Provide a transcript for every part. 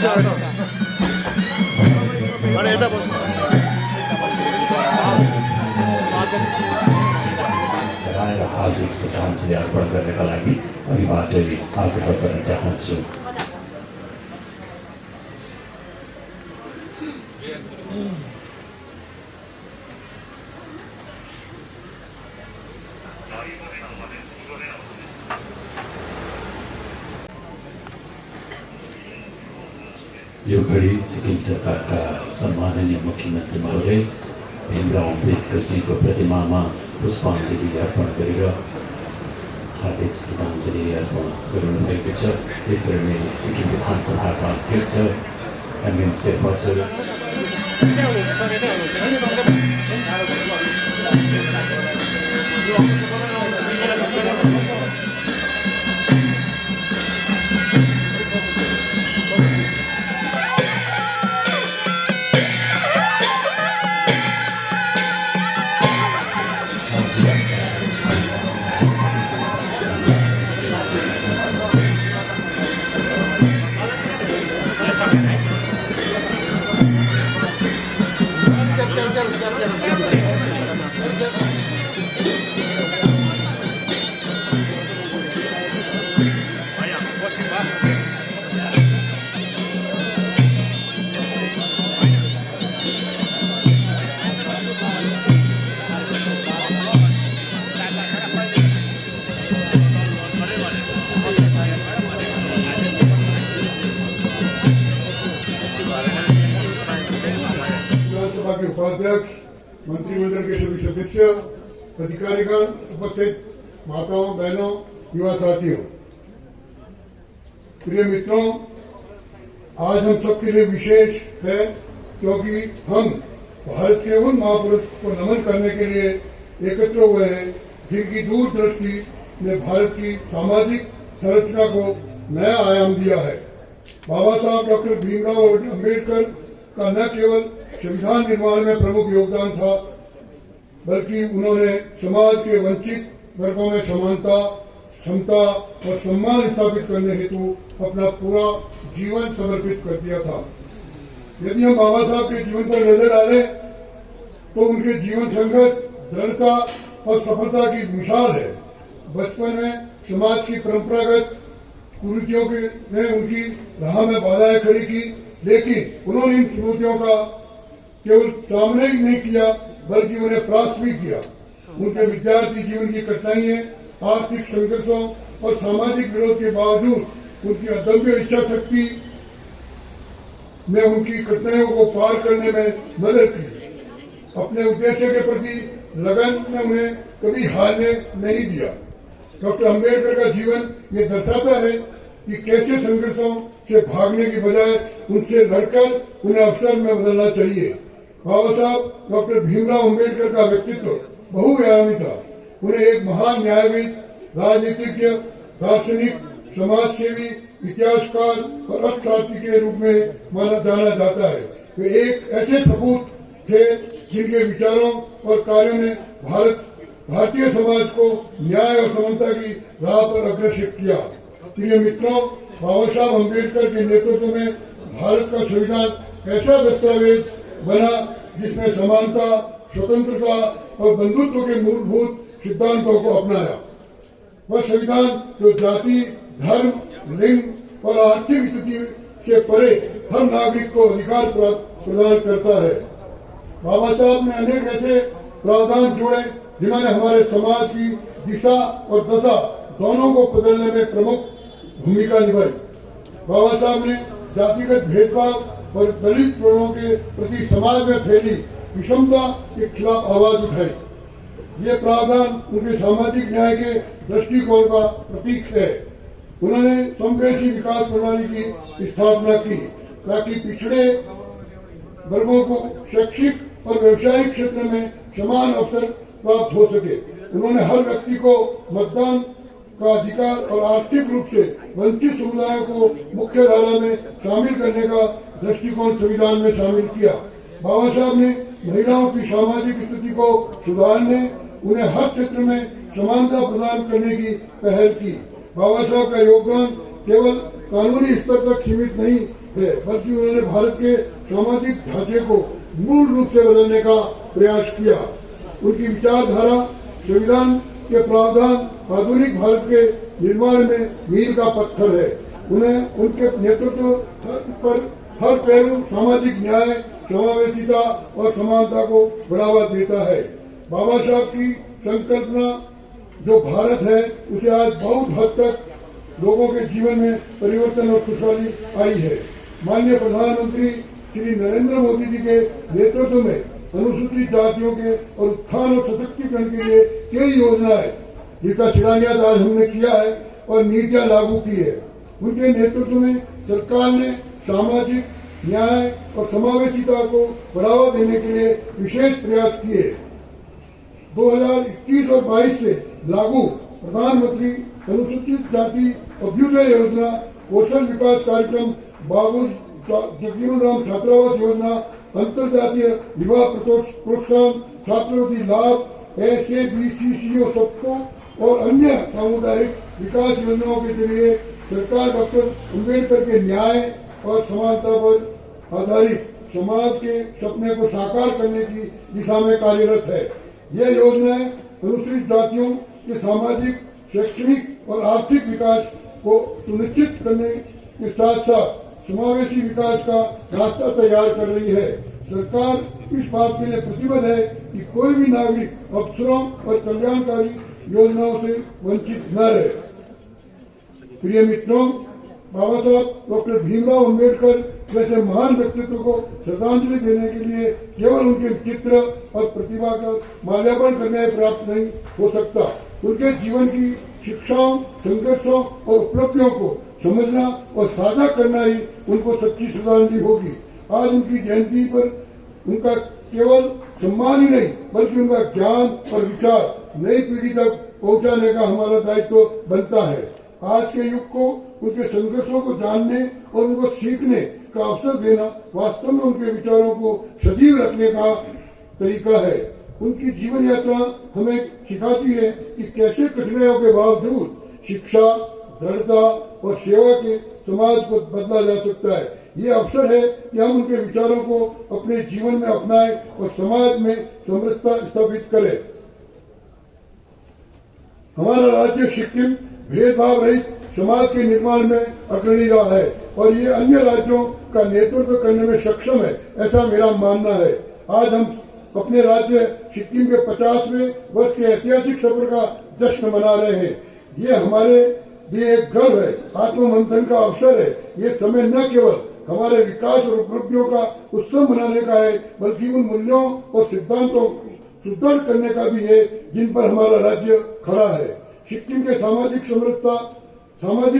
चलाएर हार्दिक श्रद्धाञ्जली अर्पण गर्नका लागि अघिबाट आग्रह गर्न चाहन्छु। यो घडी सिक्किम सरकारका सम्माननीय मुख्यमन्त्री महोदय भीमराव अम्बेडकरजीको प्रतिमामा पुष्पाञ्जली अर्पण गरेर हार्दिक श्रद्धाञ्जली अर्पण गर्नुभएको छ। यसरी नै सिक्किम विधानसभाका अध्यक्ष एमएन शेर्पा सर, उपाध्यक्ष, मंत्रिमंडल के सभी सदस्य, अधिकारीगण, उपस्थित माताओं, बहनों, युवा साथियों, प्रिय मित्रों, आज हम सबके लिए विशेष है क्योंकि हम भारत के उन महापुरुष को नमन करने के लिए एकत्र हुए हैं जिनकी दूरदृष्टि ने भारत की सामाजिक संरचना को नया आयाम दिया है। बाबा साहब डॉक्टर भीमराव अम्बेडकर का न केवल संविधान निर्माण में प्रमुख योगदान था, बल्कि उन्होंने समाज के वंचित वर्गों में समानता, समता और सम्मान स्थापित करने हेतु अपना पूरा जीवन समर्पित कर दिया था। यदि हम बाबा साहब के जीवन पर नजर डालें तो उनके जीवन संघर्ष, दृढ़ता और सफलता की मिसाल है। बचपन में समाज की परंपरागत कुरीतियों ने उनकी राह में बाधाएं खड़ी की, लेकिन उन्होंने इन चुनौतियों का केवल सामने ही नहीं किया बल्कि उन्हें परास्त भी किया। उनके विद्यार्थी जीवन की कठिनाइयां, आर्थिक संघर्षों और सामाजिक विरोध के बावजूद उनकी अदम्य इच्छा शक्ति ने उनकी कठिनाइयों को पार करने में मदद की। अपने उद्देश्य के प्रति लगन ने उन्हें कभी हारने नहीं दिया। डॉक्टर अम्बेडकर का जीवन ये दर्शाता है कि कैसे संघर्षों से भागने की बजाय उनसे लड़कर उन्हें अवसर में बदलना चाहिए। बाबा साहब डॉक्टर भीमराव अम्बेडकर का व्यक्तित्व बहुआयामी था। उन्हें एक महान न्यायविद, राजनीतिज्ञ, दार्शनिक, समाजसेवी, इतिहासकार और अर्थशास्त्री के रूप में जाना जाता है। वे एक ऐसे सपूत थे जिनके विचारों और कार्यों ने भारतीय समाज को न्याय और समानता की राह पर अग्रसर किया। प्रिय मित्रों, बाबा साहब अम्बेडकर के नेतृत्व में भारत का संविधान ऐसा दस्तावेज बना जिसमें समानता, स्वतंत्रता और बंधुत्व के मूलभूत सिद्धांतों को अपनाया। वह संविधान जो जाति, धर्म, लिंग और आर्थिक स्थिति से परे हर नागरिक को अधिकार प्रदान करता है। बाबा साहब ने अनेक ऐसे प्रावधान जोड़े जिन्होंने हमारे समाज की दिशा और दशा दोनों को बदलने में प्रमुख भूमिका निभाई। बाबा साहब ने जातिगत भेदभाव और दलित वर्गों के प्रति समाज में फैली विषमता के खिलाफ आवाज उठाई। ये प्रावधान उनके सामाजिक न्याय के दृष्टिकोण का प्रतीक है। उन्होंने समवेशी विकास प्रणाली की स्थापना की ताकि पिछड़े वर्गों को शैक्षिक और व्यवसायिक क्षेत्र में समान अवसर प्राप्त हो सके। उन्होंने हर व्यक्ति को मतदान का अधिकार और आर्थिक रूप से वंचित समुदायों को मुख्य धारा में शामिल करने का दृष्टिकोण संविधान में शामिल किया। बाबा साहब ने महिलाओं की सामाजिक स्थिति को सुधारने, उन्हें हर क्षेत्र में समानता प्रदान करने की पहल की। बाबा साहब का योगदान केवल कानूनी स्तर तक सीमित नहीं है, बल्कि उन्होंने भारत के सामाजिक ढांचे को मूल रूप से बदलने का प्रयास किया। उनकी विचारधारा संविधान के प्रावधान आधुनिक भारत के निर्माण में मील का पत्थर है। उन्हें उनके नेतृत्व पर हर पहलू सामाजिक न्याय, समावेशिता और समानता को बढ़ावा देता है। बाबा साहब की संकल्पना जो भारत है, उसे आज बहुत हद तक लोगों के जीवन में परिवर्तन और खुशहाली आई है। माननीय प्रधानमंत्री श्री नरेंद्र मोदी जी के नेतृत्व में अनुसूचित जातियों के और उत्थान और सशक्तिकरण के लिए कई योजनाएं जिसका शिलान्यास आज हमने किया है और नीतियां लागू की है। उनके नेतृत्व में सरकार ने सामाजिक न्याय और समावेशिता को बढ़ावा देने के लिए विशेष प्रयास किए। 2021 और 22 से लागू प्रधानमंत्री अनुसूचित जाति अभ्युदय योजना, कौशल विकास कार्यक्रम, बाबू जगजीवन राम छात्रावास योजना, अंतरजातीय विवाह प्रोत्साहन, छात्रवृत्ति लाभ, SABCCO सबको और अन्य सामुदायिक विकास योजनाओं के जरिए सरकार डॉक्टर अम्बेडकर के न्याय और समानता पर आधारित समाज के सपने को साकार करने की दिशा में कार्यरत है। यह योजनाएं अनुसूचित जातियों के सामाजिक, शैक्षणिक और आर्थिक विकास को सुनिश्चित करने के साथ साथ समावेशी विकास का रास्ता तैयार कर रही है। सरकार इस बात के लिए प्रतिबद्ध है कि कोई भी नागरिक अवसरों और कल्याणकारी योजनाओं से वंचित न रहे। प्रिय मित्रों, बाबा साहब डॉक्टर भीमराव अम्बेडकर जैसे महान व्यक्तित्व को श्रद्धांजलि देने के लिए केवल उनके चित्र और प्रतिभा का माल्यार्पण करने प्राप्त नहीं हो सकता। उनके जीवन की शिक्षाओं, संघर्षों और उपलब्धियों को समझना और साझा करना ही उनको सच्ची श्रद्धांजलि होगी। आज उनकी जयंती पर उनका केवल सम्मान ही नहीं, बल्कि उनका ज्ञान और विचार नई पीढ़ी तक पहुंचाने का हमारा दायित्व बनता है। आज के युग को उनके संघर्षों को जानने और उनको सीखने का अवसर देना वास्तव में उनके विचारों को सजीव रखने का तरीका है। उनकी जीवन यात्रा हमें सिखाती है कि कैसे कठिनाइयों के बावजूद शिक्षा, दृढ़ता और सेवा के समाज को बदला जा सकता है। ये अवसर है कि हम उनके विचारों को अपने जीवन में अपनाएं और समाज में समरसता स्थापित करें। हमारा राज्य सिक्किम भेदभाव रहित समाज के निर्माण में अग्रणी रहा है और ये अन्य राज्यों का नेतृत्व करने में सक्षम है, ऐसा मेरा मानना है। आज हम अपने राज्य सिक्किम के 50वें वर्ष के ऐतिहासिक सफर का जश्न मना रहे हैं। ये हमारे लिए एक गर्व है, आत्ममंथन का अवसर है। ये समय न केवल हमारे विकास और उपलब्धियों का उत्सव मनाने का है, बल्कि उन मूल्यों और सिद्धांतों को सुदृढ़ करने का भी है जिन पर हमारा राज्य खड़ा है। सिक्किम के सामाजिक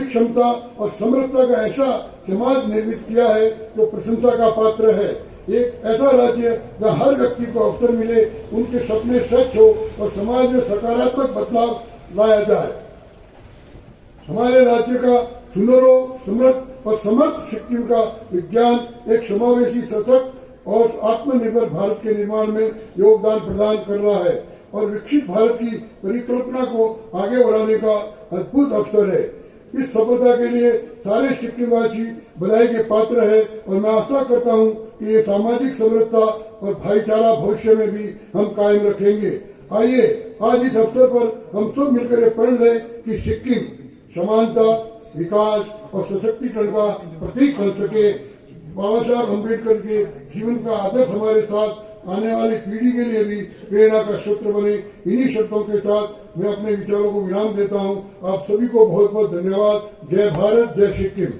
क्षमता और समरसता का ऐसा समाज निर्मित किया है जो प्रशंसा का पात्र है। एक ऐसा राज्य जहाँ हर व्यक्ति को अवसर मिले, उनके सपने सच हो और समाज में सकारात्मक बदलाव लाया जाए। हमारे राज्य का सुनहरो, समृद्ध और समर्थ सिक्किम का विज्ञान एक समावेशी, सशक्त और आत्मनिर्भर भारत के निर्माण में योगदान प्रदान कर रहा है और विकसित भारत की परिकल्पना को आगे बढ़ाने का अद्भुत अवसर है। इस सफलता के लिए सारे सिक्किमवासी बधाई के पात्र है और मैं आशा करता हूं कि ये सामाजिक समरसता और भाईचारा भविष्य में भी हम कायम रखेंगे। आइए आज इस अवसर पर हम सब मिलकर प्रण लें कि सिक्किम समानता, विकास और सशक्तिकरण का प्रतीक बन सके। बाबा साहब अम्बेडकर के जीवन का आदर्श हमारे साथ आने वाली पीढ़ी के लिए भी प्रेरणा का सूत्र बने। इन्हीं शब्दों के साथ मैं अपने विचारों को विराम देता हूं। आप सभी को बहुत बहुत धन्यवाद। जय भारत, जय सिक्किम।